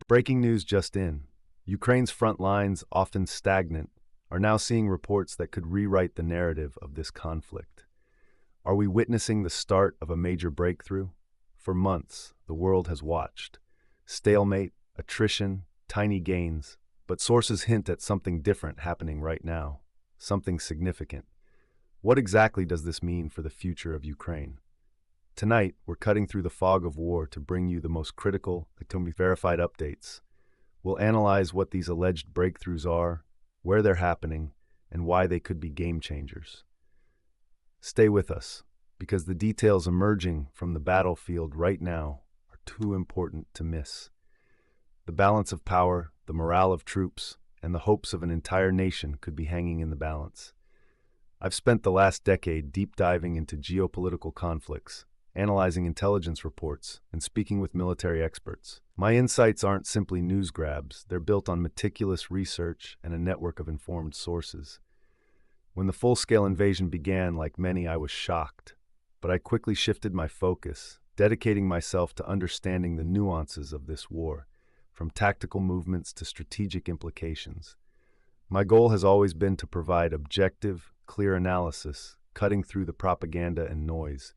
Breaking news just in. Ukraine's front lines, often stagnant, are now seeing reports that could rewrite the narrative of this conflict. Are we witnessing the start of a major breakthrough? For months, the world has watched. Stalemate, attrition, tiny gains, but sources hint at something different happening right now, something significant. What exactly does this mean for the future of Ukraine? Tonight, we're cutting through the fog of war to bring you the most critical, verified updates. We'll analyze what these alleged breakthroughs are, where they're happening, and why they could be game changers. Stay with us, because the details emerging from the battlefield right now are too important to miss. The balance of power, the morale of troops, and the hopes of an entire nation could be hanging in the balance. I've spent the last decade deep diving into geopolitical conflicts, analyzing intelligence reports, and speaking with military experts. My insights aren't simply news grabs, they're built on meticulous research and a network of informed sources. When the full-scale invasion began, like many, I was shocked, but I quickly shifted my focus, dedicating myself to understanding the nuances of this war, from tactical movements to strategic implications. My goal has always been to provide objective, clear analysis, cutting through the propaganda and noise.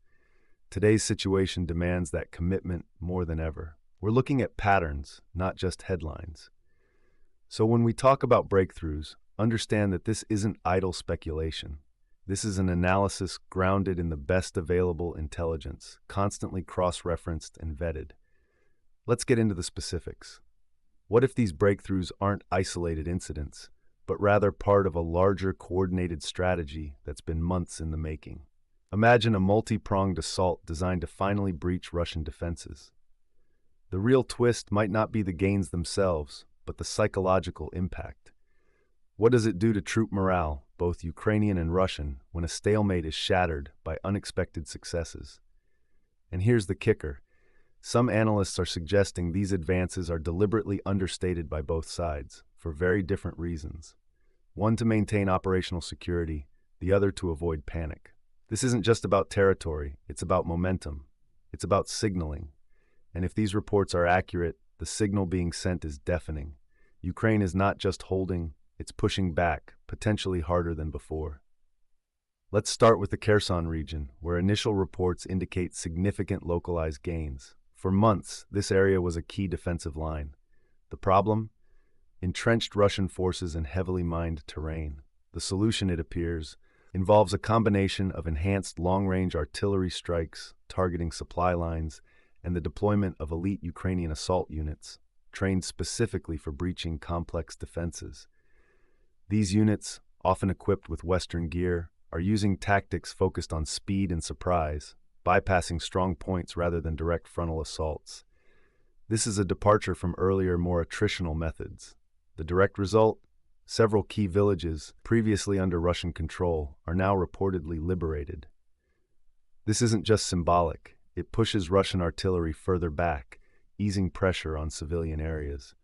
Today's situation demands that commitment more than ever. We're looking at patterns, not just headlines. So when we talk about breakthroughs, understand that this isn't idle speculation. This is an analysis grounded in the best available intelligence, constantly cross-referenced and vetted. Let's get into the specifics. What if these breakthroughs aren't isolated incidents, but rather part of a larger coordinated strategy that's been months in the making? Imagine a multi-pronged assault designed to finally breach Russian defenses. The real twist might not be the gains themselves, but the psychological impact. What does it do to troop morale, both Ukrainian and Russian, when a stalemate is shattered by unexpected successes? And here's the kicker. Some analysts are suggesting these advances are deliberately understated by both sides, for very different reasons. One to maintain operational security, the other to avoid panic. This isn't just about territory, it's about momentum. It's about signaling. And if these reports are accurate, the signal being sent is deafening. Ukraine is not just holding, it's pushing back, potentially harder than before. Let's start with the Kherson region, where initial reports indicate significant localized gains. For months, this area was a key defensive line. The problem? Entrenched Russian forces in heavily mined terrain. The solution, it appears, involves a combination of enhanced long-range artillery strikes targeting supply lines and the deployment of elite Ukrainian assault units, trained specifically for breaching complex defenses. These units, often equipped with Western gear, are using tactics focused on speed and surprise, bypassing strong points rather than direct frontal assaults. This is a departure from earlier, more attritional methods. The direct result? Several key villages, previously under Russian control, are now reportedly liberated. This isn't just symbolic, it pushes Russian artillery further back, easing pressure on civilian areas.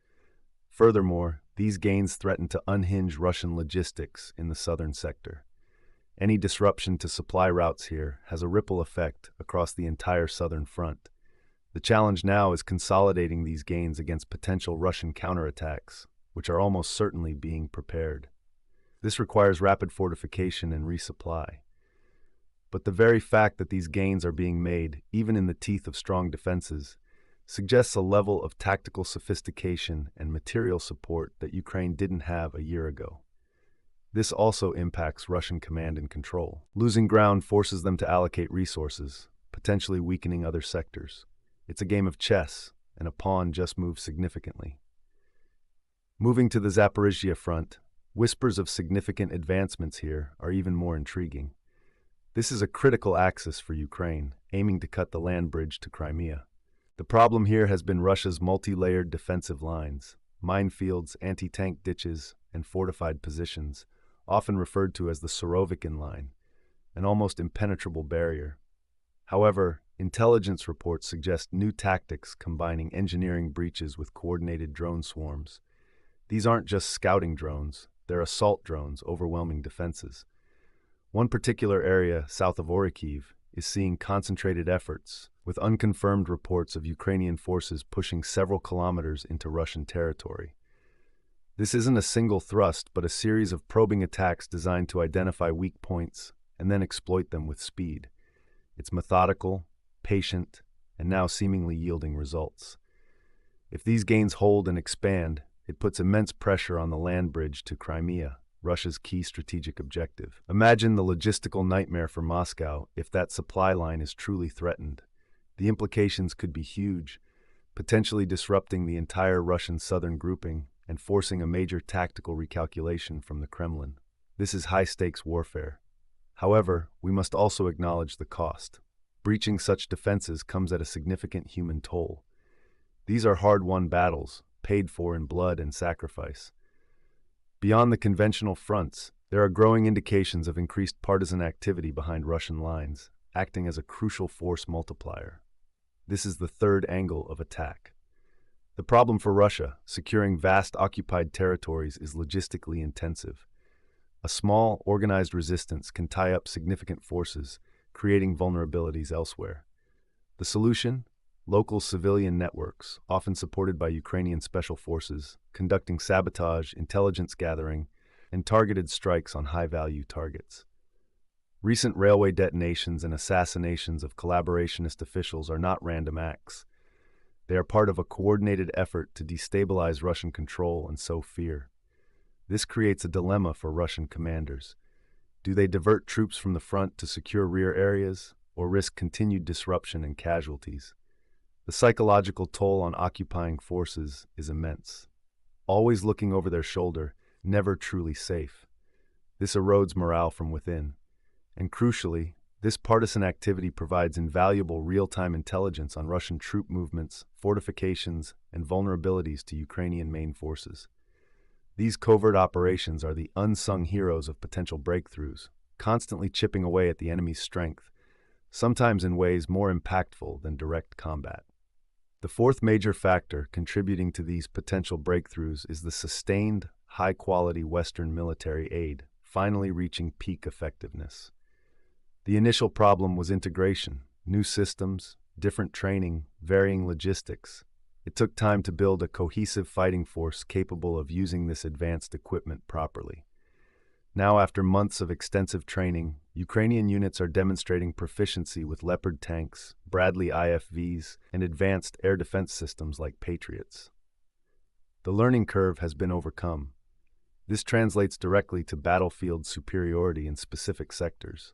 Furthermore, these gains threaten to unhinge Russian logistics in the southern sector. Any disruption to supply routes here has a ripple effect across the entire southern front. The challenge now is consolidating these gains against potential Russian counterattacks, which are almost certainly being prepared. This requires rapid fortification and resupply. But the very fact that these gains are being made, even in the teeth of strong defenses, suggests a level of tactical sophistication and material support that Ukraine didn't have a year ago. This also impacts Russian command and control. Losing ground forces them to allocate resources, potentially weakening other sectors. It's a game of chess, and a pawn just moves significantly. Moving to the Zaporizhzhia front, whispers of significant advancements here are even more intriguing. This is a critical axis for Ukraine, aiming to cut the land bridge to Crimea. The problem here has been Russia's multi-layered defensive lines, minefields, anti-tank ditches, and fortified positions, often referred to as the Surovikin line, an almost impenetrable barrier. However, intelligence reports suggest new tactics combining engineering breaches with coordinated drone swarms. These aren't just scouting drones, they're assault drones overwhelming defenses. One particular area, south of Orikhiv, is seeing concentrated efforts, with unconfirmed reports of Ukrainian forces pushing several kilometers into Russian territory. This isn't a single thrust, but a series of probing attacks designed to identify weak points and then exploit them with speed. It's methodical, patient, and now seemingly yielding results. If these gains hold and expand, it puts immense pressure on the land bridge to Crimea, Russia's key strategic objective. Imagine the logistical nightmare for Moscow if that supply line is truly threatened. The implications could be huge, potentially disrupting the entire Russian southern grouping and forcing a major tactical recalculation from the Kremlin. This is high-stakes warfare. However, we must also acknowledge the cost. Breaching such defenses comes at a significant human toll. These are hard-won battles, paid for in blood and sacrifice. Beyond the conventional fronts, there are growing indications of increased partisan activity behind Russian lines, acting as a crucial force multiplier. This is the third angle of attack. The problem for Russia, securing vast occupied territories, is logistically intensive. A small, organized resistance can tie up significant forces, creating vulnerabilities elsewhere. The solution? Local civilian networks, often supported by Ukrainian special forces, conducting sabotage, intelligence gathering, and targeted strikes on high-value targets. Recent railway detonations and assassinations of collaborationist officials are not random acts. They are part of a coordinated effort to destabilize Russian control and sow fear. This creates a dilemma for Russian commanders. Do they divert troops from the front to secure rear areas, or risk continued disruption and casualties? The psychological toll on occupying forces is immense. Always looking over their shoulder, never truly safe. This erodes morale from within. And crucially, this partisan activity provides invaluable real-time intelligence on Russian troop movements, fortifications, and vulnerabilities to Ukrainian main forces. These covert operations are the unsung heroes of potential breakthroughs, constantly chipping away at the enemy's strength, sometimes in ways more impactful than direct combat. The fourth major factor contributing to these potential breakthroughs is the sustained, high-quality Western military aid, finally reaching peak effectiveness. The initial problem was integration, new systems, different training, varying logistics. It took time to build a cohesive fighting force capable of using this advanced equipment properly. Now, after months of extensive training, Ukrainian units are demonstrating proficiency with Leopard tanks, Bradley IFVs, and advanced air defense systems like Patriots. The learning curve has been overcome. This translates directly to battlefield superiority in specific sectors.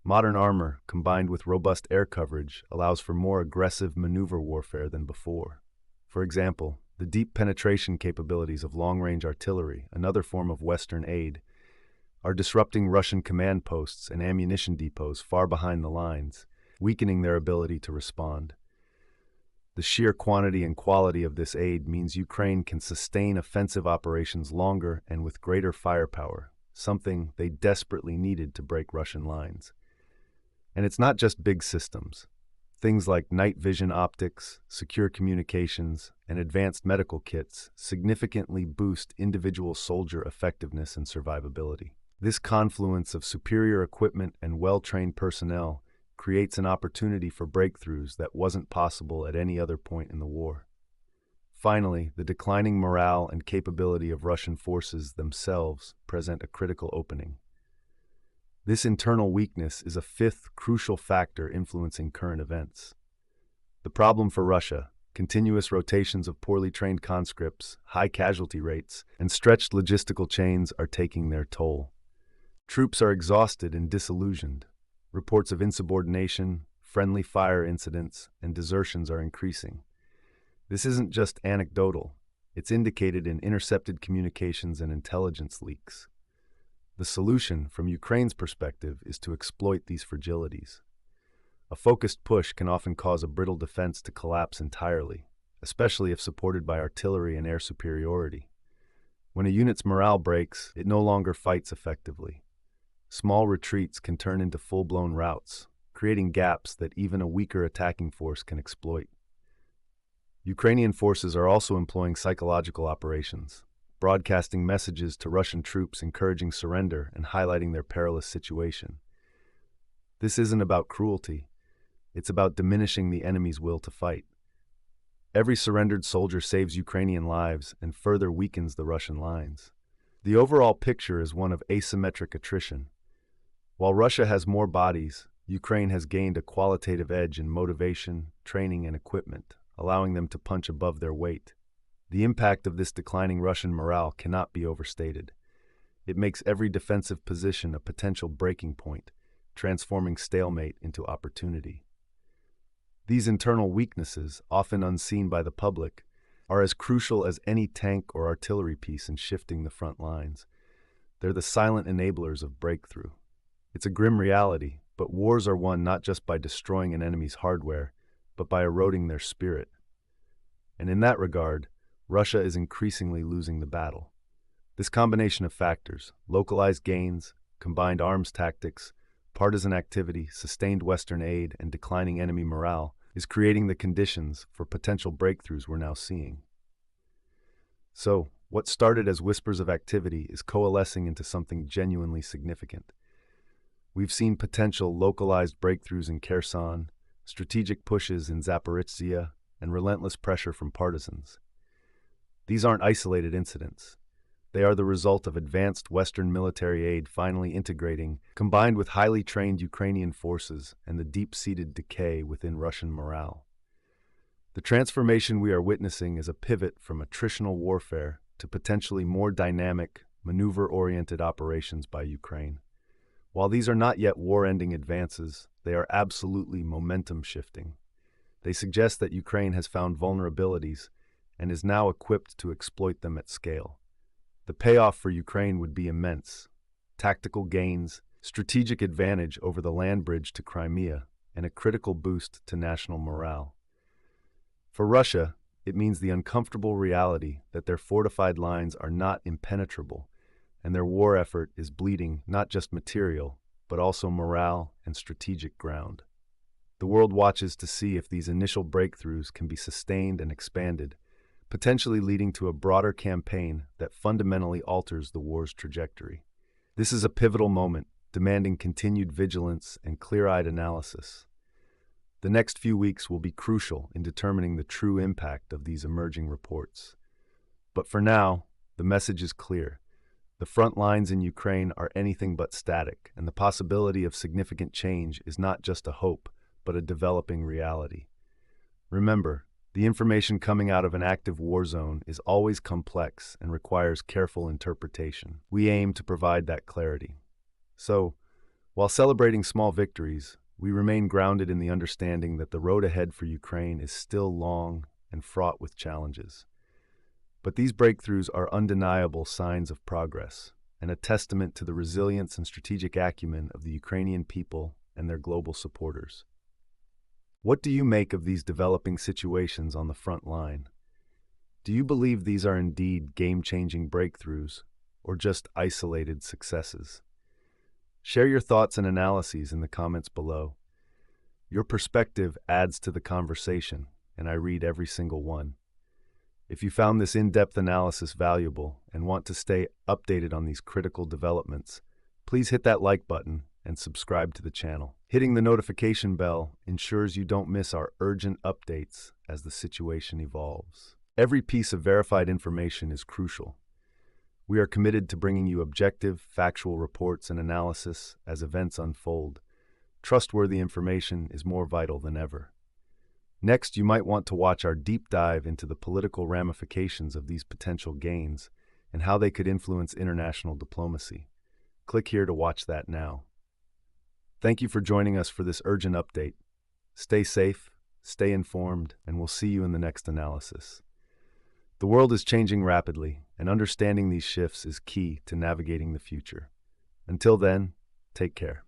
Modern armor, combined with robust air coverage, allows for more aggressive maneuver warfare than before. For example, the deep penetration capabilities of long-range artillery, another form of Western aid, are disrupting Russian command posts and ammunition depots far behind the lines, weakening their ability to respond. The sheer quantity and quality of this aid means Ukraine can sustain offensive operations longer and with greater firepower, something they desperately needed to break Russian lines. And it's not just big systems. Things like night vision optics, secure communications, and advanced medical kits significantly boost individual soldier effectiveness and survivability. This confluence of superior equipment and well-trained personnel creates an opportunity for breakthroughs that wasn't possible at any other point in the war. Finally, the declining morale and capability of Russian forces themselves present a critical opening. This internal weakness is a fifth crucial factor influencing current events. The problem for Russia: continuous rotations of poorly trained conscripts, high casualty rates, and stretched logistical chains are taking their toll. Troops are exhausted and disillusioned. Reports of insubordination, friendly fire incidents, and desertions are increasing. This isn't just anecdotal. It's indicated in intercepted communications and intelligence leaks. The solution, from Ukraine's perspective, is to exploit these fragilities. A focused push can often cause a brittle defense to collapse entirely, especially if supported by artillery and air superiority. When a unit's morale breaks, it no longer fights effectively. Small retreats can turn into full-blown routs, creating gaps that even a weaker attacking force can exploit. Ukrainian forces are also employing psychological operations, broadcasting messages to Russian troops encouraging surrender and highlighting their perilous situation. This isn't about cruelty. It's about diminishing the enemy's will to fight. Every surrendered soldier saves Ukrainian lives and further weakens the Russian lines. The overall picture is one of asymmetric attrition. While Russia has more bodies, Ukraine has gained a qualitative edge in motivation, training, and equipment, allowing them to punch above their weight. The impact of this declining Russian morale cannot be overstated. It makes every defensive position a potential breaking point, transforming stalemate into opportunity. These internal weaknesses, often unseen by the public, are as crucial as any tank or artillery piece in shifting the front lines. They're the silent enablers of breakthrough. It's a grim reality, but wars are won not just by destroying an enemy's hardware, but by eroding their spirit. And in that regard, Russia is increasingly losing the battle. This combination of factors, localized gains, combined arms tactics, partisan activity, sustained Western aid, and declining enemy morale, is creating the conditions for potential breakthroughs we're now seeing. So, what started as whispers of activity is coalescing into something genuinely significant. We've seen potential localized breakthroughs in Kherson, strategic pushes in Zaporizhzhia, and relentless pressure from partisans. These aren't isolated incidents. They are the result of advanced Western military aid finally integrating, combined with highly trained Ukrainian forces and the deep-seated decay within Russian morale. The transformation we are witnessing is a pivot from attritional warfare to potentially more dynamic, maneuver-oriented operations by Ukraine. While these are not yet war-ending advances, they are absolutely momentum-shifting. They suggest that Ukraine has found vulnerabilities and is now equipped to exploit them at scale. The payoff for Ukraine would be immense. Tactical gains, strategic advantage over the land bridge to Crimea, and a critical boost to national morale. For Russia, it means the uncomfortable reality that their fortified lines are not impenetrable, and their war effort is bleeding not just material, but also morale and strategic ground. The world watches to see if these initial breakthroughs can be sustained and expanded, potentially leading to a broader campaign that fundamentally alters the war's trajectory. This is a pivotal moment, demanding continued vigilance and clear-eyed analysis. The next few weeks will be crucial in determining the true impact of these emerging reports. But for now, the message is clear. The front lines in Ukraine are anything but static, and the possibility of significant change is not just a hope, but a developing reality. Remember, the information coming out of an active war zone is always complex and requires careful interpretation. We aim to provide that clarity. So, while celebrating small victories, we remain grounded in the understanding that the road ahead for Ukraine is still long and fraught with challenges. But these breakthroughs are undeniable signs of progress and a testament to the resilience and strategic acumen of the Ukrainian people and their global supporters. What do you make of these developing situations on the front line? Do you believe these are indeed game-changing breakthroughs, or just isolated successes? Share your thoughts and analyses in the comments below. Your perspective adds to the conversation, and I read every single one. If you found this in-depth analysis valuable and want to stay updated on these critical developments, please hit that like button and subscribe to the channel. Hitting the notification bell ensures you don't miss our urgent updates as the situation evolves. Every piece of verified information is crucial. We are committed to bringing you objective, factual reports and analysis as events unfold. Trustworthy information is more vital than ever. Next, you might want to watch our deep dive into the political ramifications of these potential gains and how they could influence international diplomacy. Click here to watch that now. Thank you for joining us for this urgent update. Stay safe, stay informed, and we'll see you in the next analysis. The world is changing rapidly, and understanding these shifts is key to navigating the future. Until then, take care.